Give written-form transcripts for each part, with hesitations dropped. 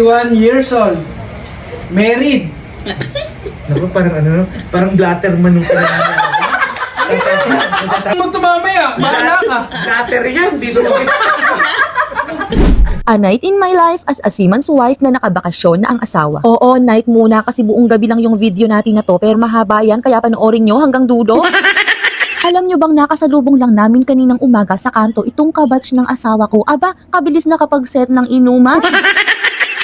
1 years old. Married. Naku, parang ano, parang blatter man nung Mo to mamaya, bahala ka. Blatter yan, dito mo. A night in my life as a seaman's wife na nakabakasyon na ang asawa. Oo, night muna kasi buong gabi lang yung video natin na to pero mahaba yan kaya panoorin nyo hanggang dulo. Alam nyo bang nakasalubong lang namin kaninang umaga sa kanto itong kabatch ng asawa ko? Aba, kabilis na kapag set ng inuman.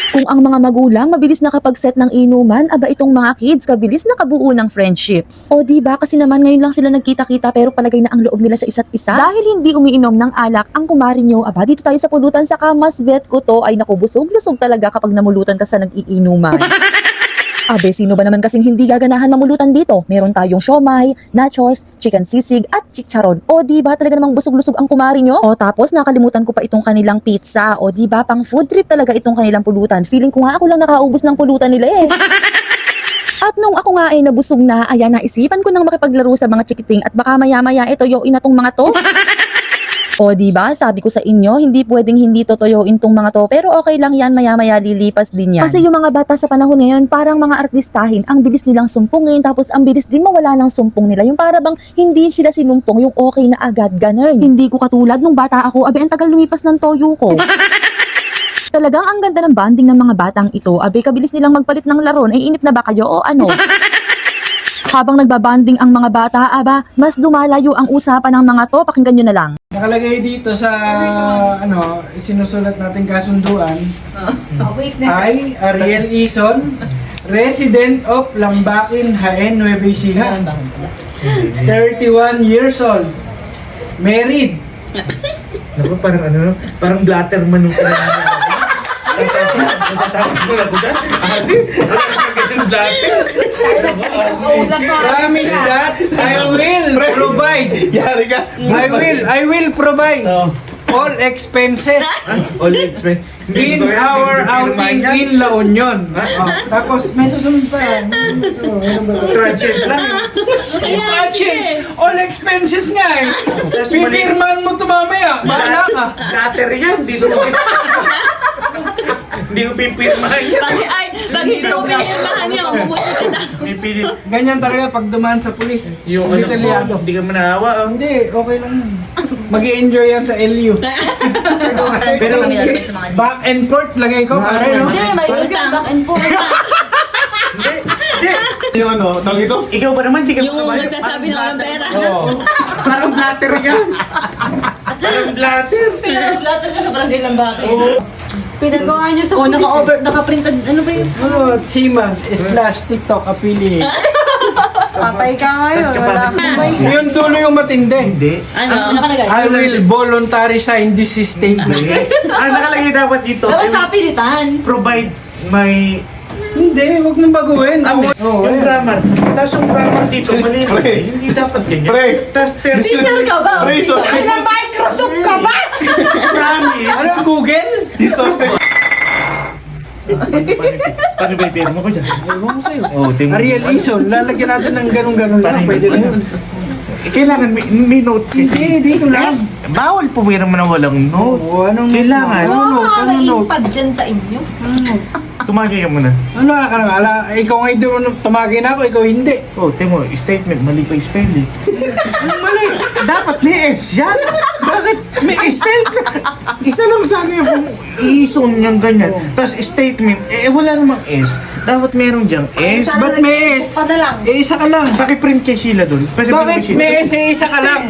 Kung ang mga magulang mabilis na kapag set ng inuman, aba itong mga kids kabilis na kabuo ng friendships. O diba kasi naman ngayon lang sila nagkita-kita pero palagay na ang loob nila sa isa't isa. Dahil hindi umiinom ng alak ang kumari nyo, aba dito tayo sa pulutan sa kamas bet ko to ay nakubusog-lusog talaga kapag namulutan ka sa nag-iinuman. Abe, sino ba naman kasing hindi gaganahan mamulutan dito? Meron tayong siomai, nachos, chicken sisig, at chicharon. O diba talaga namang busog-lusog ang kumari nyo? O tapos nakalimutan ko pa itong kanilang pizza. O diba pang food trip talaga itong kanilang pulutan. Feeling ko nga ako lang nakaubos ng pulutan nila eh. At nung ako nga ay nabusog na, ayan naisipan ko nang makipaglaro sa mga chikiting at baka maya-maya itoyoin na tong mga to. O diba, sabi ko sa inyo, hindi pwedeng hindi totoyoin tong mga to, pero okay lang yan, maya-maya lilipas din yan. Kasi yung mga bata sa panahon ngayon, parang mga artistahin, ang bilis nilang sumpungin, tapos ang bilis din mawala ng sumpong nila. Yung para bang hindi sila sinumpong, yung okay na agad, ganun. Hindi ko katulad nung bata ako, abe ang tagal lumipas ng toyo ko. Talagang ang ganda ng bonding ng mga batang ito, abe kabilis nilang magpalit ng laro, ay inip na ba kayo o ano? Habang nagbabanding ang mga bata, aba, mas dumalayo ang usapan ng mga to, pakinggan nyo na lang. Nakalagay dito sa sinusulat nating kasunduan ay Ariel Ison, resident of Lambakin, Jaén, Nueva Ecija. 31 years old. Married. Naku, parang ano, parang blatter man nung Promise that I will provide. Yari ka. I will provide all expenses All expense. in our outing in La Union. Tapos may susunod pa. Tragic lang. All expenses nga eh. Pipirman mo to mamaya. Bahala ka. Blatter yan, dito mo. Hindi ko pipirmahan yan. Pag hindi mo pinirmahan niya, umubuti ka na. Pipili. Ganyan talaga pag dumaan sa pulis. Yung Hindi ano talyado. mo, hindi ka manahawa. Hindi, okay lang yun. Mag-i-enjoy yan sa LU. Pero, Back and forth lagay ko, pare, no? Hindi, may yung back and forth. hindi. Yung ano, tawag ito? Ikaw ba naman, hindi ka Yung nagsasabi na walang pera. Oo. Parang blatter yan. Parang blatter. Pinag-blatter ka sa barangay lang bakit? Pinagawa niyo sa Oh, naka-printed, ano ba yun? Seaman / TikTok affiliate. patay ka ngayon. Tas Wala kapag- kang may... Yung dulo yung matindi. Hindi. Ano nakalagay? I will voluntary sign this statement. Nakalagay dapat dito. Dapat sa pilitan. Provide my... Hindi, wag nang baguhin. yung grammar. Tapos yung grammar dito, mali. Hindi dapat ganyan. Pre. Tapos Teacher ka ba? Pre, suspect. Ay, Microsoft ka ba? promise. Ano Google? Suspect. Paano ba i-pirma ko dyan? Ewan ko sa'yo. Oh, tingnan. Ariel Ison, lalagyan natin ng ganun-ganun lang. Pwede na yun. Kailangan may note kasi. Hindi, dito lang. Bawal pumirma na walang note. Oo, anong Kailangan. Ano note? Ano note? Naging pad dyan sa inyo. Tumagay ka muna. Ano ka na nga? Ikaw nga hindi mo tumagay na ako, ikaw hindi. Oh, tingnan mo, statement, mali pa yung spelling. Mali. Dapat may S yan. Bakit may statement? Isa lang sana yung i-zone niyang ganyan. Tapos statement, wala namang S. Dapat meron diyang S. Ba't may S? Pa na lang. Isa ka lang. Pakiprint kay Sheila doon. Bakit may S isa ka lang?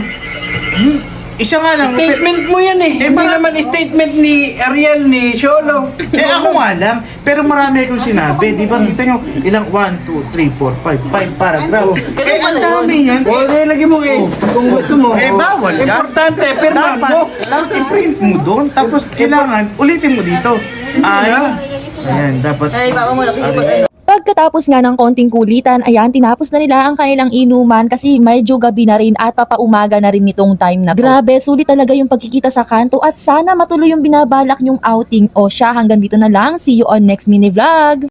Isa nga lang. Statement mo yan eh. Hindi naman statement ni Ariel, ni Sholo. Ako nga lang. Pero marami akong sinabi. Di ba? Kita nyo, ilang 1, 2, 3, 4, 5 paragraph. Ang dami yan. O, lagyan mo S kung gusto mo. Bawal yan. Importante, pirma mo. Dapat i-print mo doon. Tapos kailangan, ulitin mo dito. Ayan, dapat. Ay, baka mo nakikipag ano. Pagkatapos nga ng konting kulitan, ayan, tinapos na nila ang kanilang inuman kasi medyo gabi na rin at papaumaga na rin nitong time na to. Grabe, sulit talaga yung pagkikita sa kanto at sana matuloy yung binabalak nyong outing. O siya, hanggang dito na lang. See you on next mini vlog!